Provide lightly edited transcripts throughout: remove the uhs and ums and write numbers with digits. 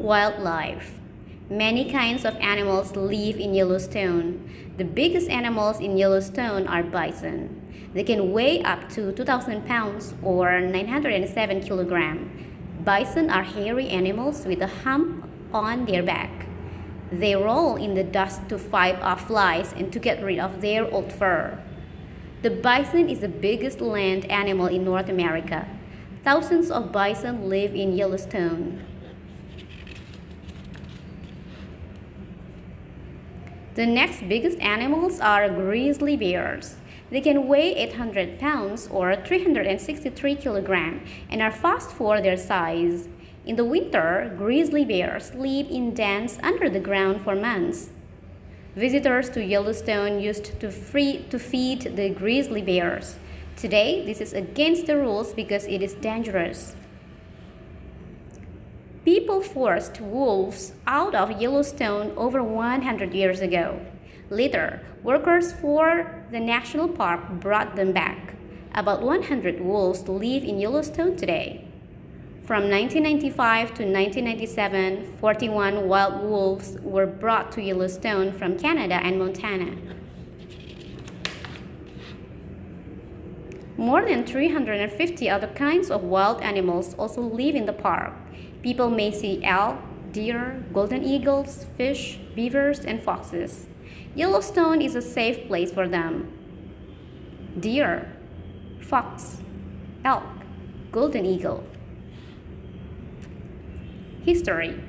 Wildlife. Many kinds of animals live in Yellowstone. The biggest animals in Yellowstone are bison. They can weigh up to 2,000 pounds or 907 kilograms. Bison are hairy animals with a hump on their back. They roll in the dust to fight off flies and to get rid of their old fur. The bison is the biggest land animal in North America. Thousands of bison live in Yellowstone. The next biggest animals are grizzly bears. They can weigh 800 pounds or 363 kilograms and are fast for their size. In the winter, grizzly bears live in dens under the ground for months. Visitors to Yellowstone used to feed the grizzly bears. Today, this is against the rules because it is dangerous. People forced wolves out of Yellowstone over 100 years ago. Later, workers for the national park brought them back. About 100 wolves live in Yellowstone today. From 1995 to 1997, 41 wild wolves were brought to Yellowstone from Canada and Montana. More than 350 other kinds of wild animals also live in the park. People may see elk, deer, golden eagles, fish, beavers, and foxes. Yellowstone is a safe place for them. Deer, fox, elk, golden eagle. History.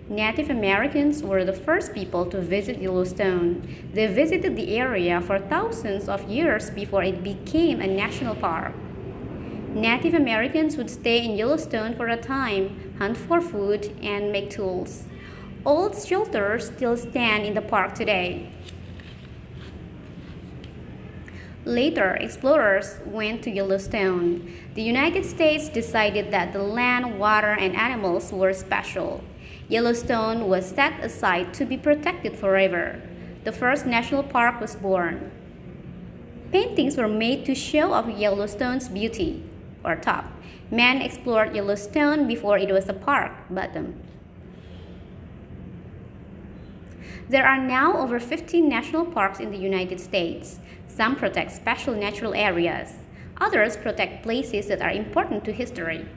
Native Americans were the first people to visit Yellowstone. They visited the area for thousands of years before it became a national park. Native Americans would stay in Yellowstone for a time, hunt for food, and make tools. Old shelters still stand in the park today. Later, explorers went to Yellowstone. The United States decided that the land, water, and animals were special. Yellowstone was set aside to be protected forever. The first national park was born. Paintings were made to show off Yellowstone's beauty, or top. Man explored Yellowstone before it was a park, bottom. There are now over 15 national parks in the United States. Some protect special natural areas. Others protect places that are important to history.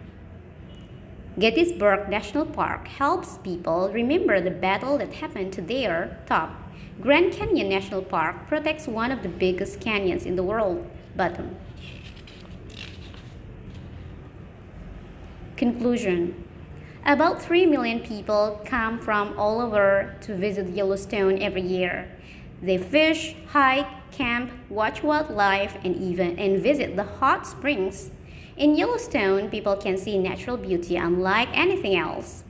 Gettysburg National Park helps people remember the battle that happened there, top. Grand Canyon National Park protects one of the biggest canyons in the world, bottom. Conclusion. About 3 million people come from all over to visit Yellowstone every year. They fish, hike, camp, watch wildlife, and visit the hot springs. In Yellowstone, people can see natural beauty unlike anything else.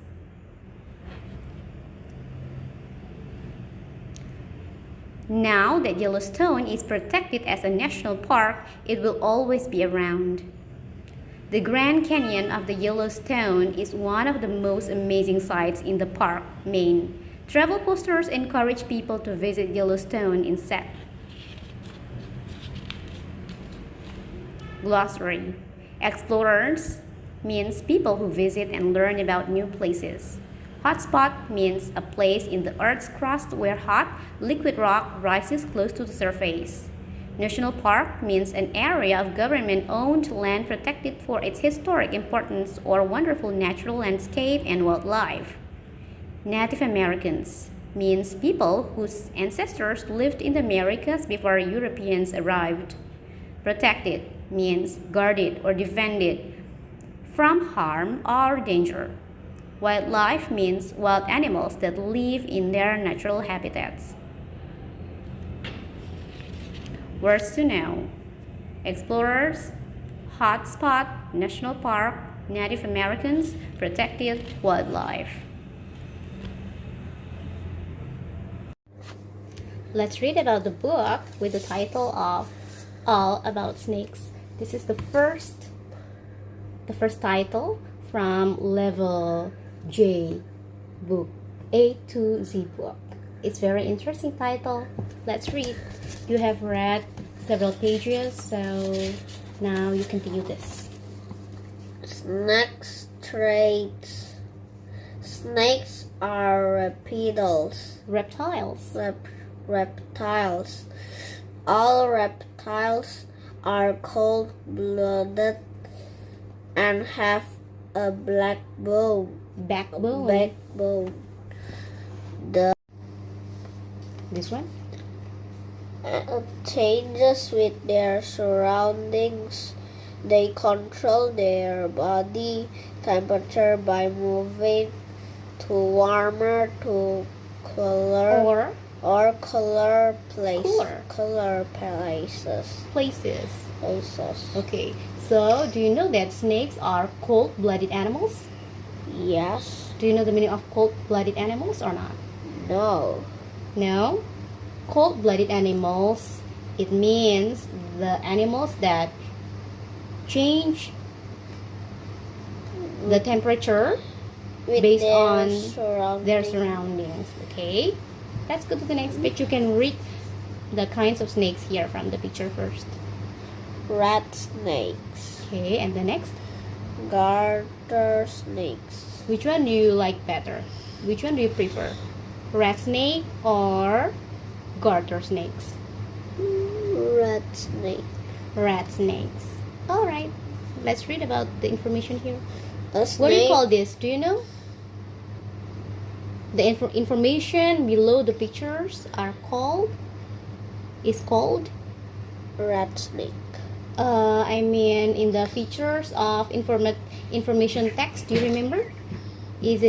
Now that Yellowstone is protected as a national park, it will always be around. The Grand Canyon of the Yellowstone is one of the most amazing sights in the park, Maine. Travel posters encourage people to visit Yellowstone instead. Glossary. Explorers means people who visit and learn about new places. Hotspot means a place in the Earth's crust where hot, liquid rock rises close to the surface. National Park means an area of government-owned land protected for its historic importance or wonderful natural landscape and wildlife. Native Americans means people whose ancestors lived in the Americas before Europeans arrived. Protected means guarded or defended from harm or danger. Wildlife means wild animals that live in their natural habitats. Words to know. Explorers, hotspot, national park, Native Americans, protected wildlife. Let's read about the book with the title of All About Snakes. This is the first title from level J book, A to Z book. It's very interesting title. Let's read. You have read several pages, so now you continue this. Snakes traits Snakes are reptiles. Reptiles. Reptiles. All reptiles are cold-blooded and have a black bone. Backbone. This one? Changes with their surroundings. They control their body temperature by moving to warmer to cooler or cooler places. Okay, so do you know that snakes are cold-blooded animals? Yes. Do you know the meaning of cold-blooded animals or not? No. No? Cold-blooded animals, it means the animals that change the temperature based on their surroundings. Okay, let's go to the next page. You can read the kinds of snakes here from the picture first. Rat snakes. Okay, and the next? Garter snakes. Which one do you like better? Which one do you prefer? Rat snake or garter snakes? Rat snake. Rat snakes. Alright, let's read about the information here. A snake. What do you call this? Do you know? The information below the pictures is called rat snake. I mean in the features of information text, do you remember? Is it